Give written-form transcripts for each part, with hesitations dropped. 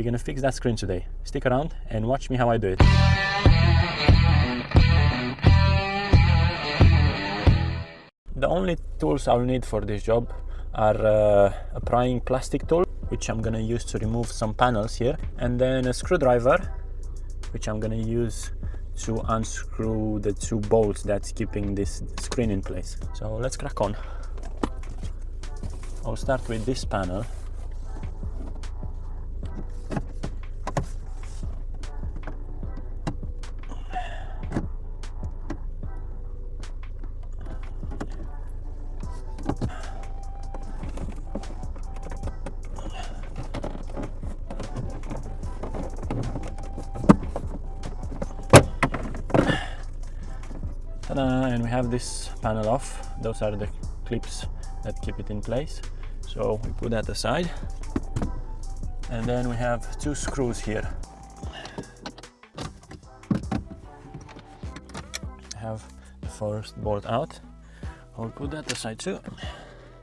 We're gonna fix that screen today. Stick around and watch me how I do it. The only tools I'll need for this job are a prying plastic tool, which I'm gonna use to remove some panels here, and then a screwdriver, which I'm gonna use to unscrew the two bolts that's keeping this screen in place. So let's crack on. I'll start with this panel. And we have this panel off. Those are the clips that keep it in place. So we put that aside. And then we have two screws here. I have the first bolt out. I'll put that aside too.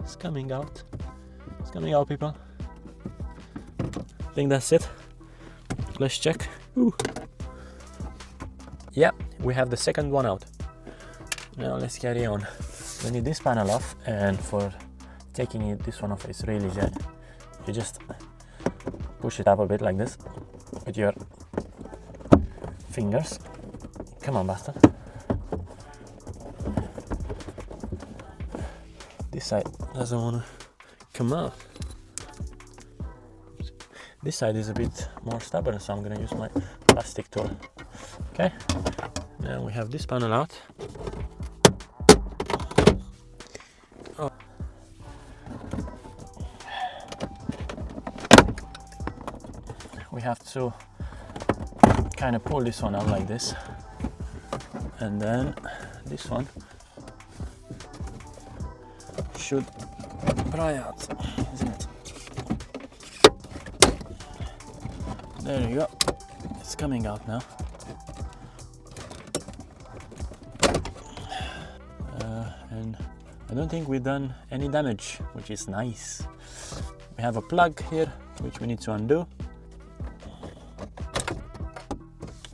It's coming out. It's coming out, people. I think that's it. Let's check. Ooh. Yeah, we have the second one out. Now let's carry on. We need this panel off, and for taking this one off is really easy. You just push it up a bit like this with your fingers. Come on, bastard. This side doesn't want to come out. This side is a bit more stubborn, so I'm going to use my plastic tool. Okay, now we have this panel out. Oh. We have to kind of pull this one out like this, and then this one should pry out, isn't it? There you go, it's coming out now. And I don't think we've done any damage, which is nice. We have a plug here, which we need to undo.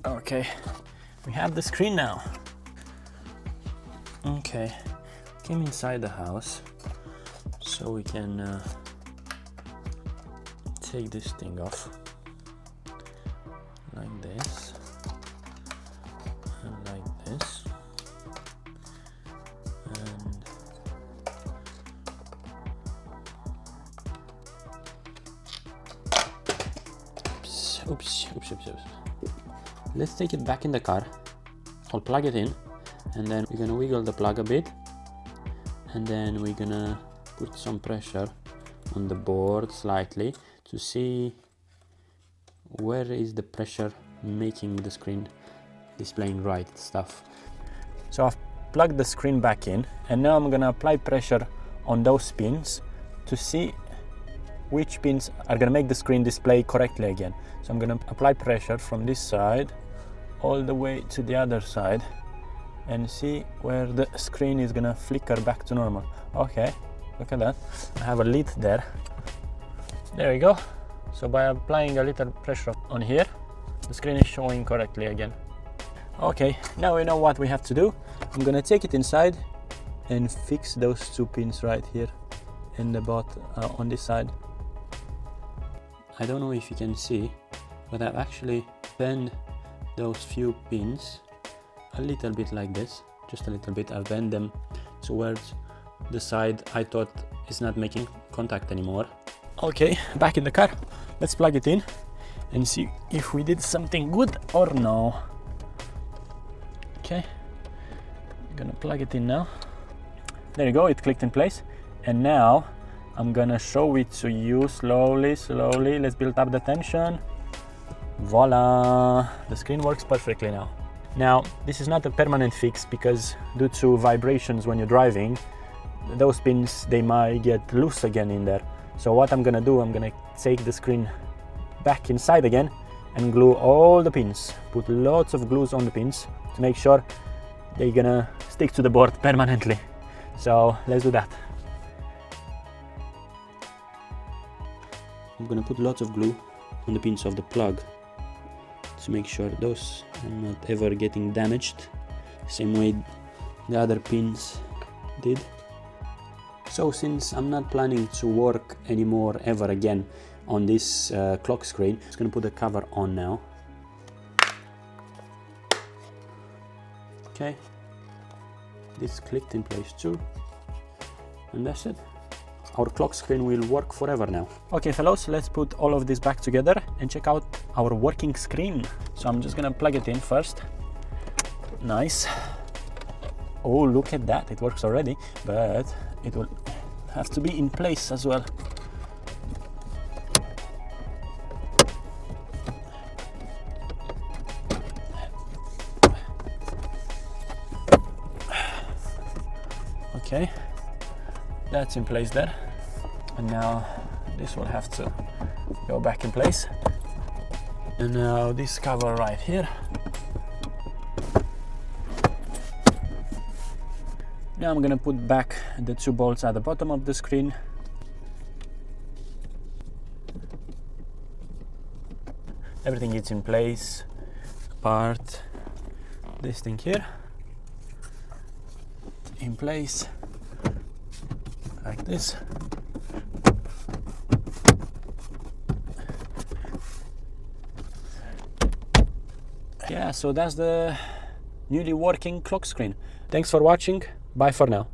Okay, we have the screen now. Okay, came inside the house, so we can take this thing off like this and like this. Oops. Let's take it back in the car. I'll plug it in, and then we're gonna wiggle the plug a bit, and then we're gonna put some pressure on the board slightly to see where is the pressure making the screen displaying right stuff. So I've plugged the screen back in, and now I'm gonna apply pressure on those pins to see which pins are gonna make the screen display correctly again. So I'm gonna apply pressure from this side all the way to the other side and see where the screen is gonna flicker back to normal. Okay, look at that. I have a lid there. There we go. So by applying a little pressure on here, the screen is showing correctly again. Okay, now we know what we have to do. I'm gonna take it inside and fix those two pins right here in the bottom on this side. I don't know if you can see, but I've actually bent those few pins a little bit like this, just a little bit. I've bent them towards the side I thought is not making contact anymore. Okay, back in the car. Let's plug it in and see if we did something good or no. Okay, I'm gonna plug it in now. There you go, it clicked in place. And now I'm gonna show it to you slowly. Let's build up the tension. Voila! The screen works perfectly now. Now, this is not a permanent fix because due to vibrations when you're driving, those pins, they might get loose again in there. So what I'm gonna do, I'm gonna take the screen back inside again and glue all the pins. Put lots of glues on the pins to make sure they're gonna stick to the board permanently. So let's do that. I'm gonna put lots of glue on the pins of the plug to make sure those are not ever getting damaged, same way the other pins did. So since I'm not planning to work anymore ever again on this clock screen, I'm just gonna put the cover on now. Okay, this clicked in place too, and that's it. Our clock screen will work forever now. Okay fellows, let's put all of this back together and check out our working screen. So I'm just gonna plug it in first. Nice. Oh, look at that, it works already, but it will have to be in place as well. Okay, that's in place there. And now this will have to go back in place. And now this cover right here. Now I'm gonna put back the 2 bolts at the bottom of the screen. Everything is in place, apart this thing here, in place, like this. Yeah, so that's the newly working clock screen. Thanks for watching. Bye for now.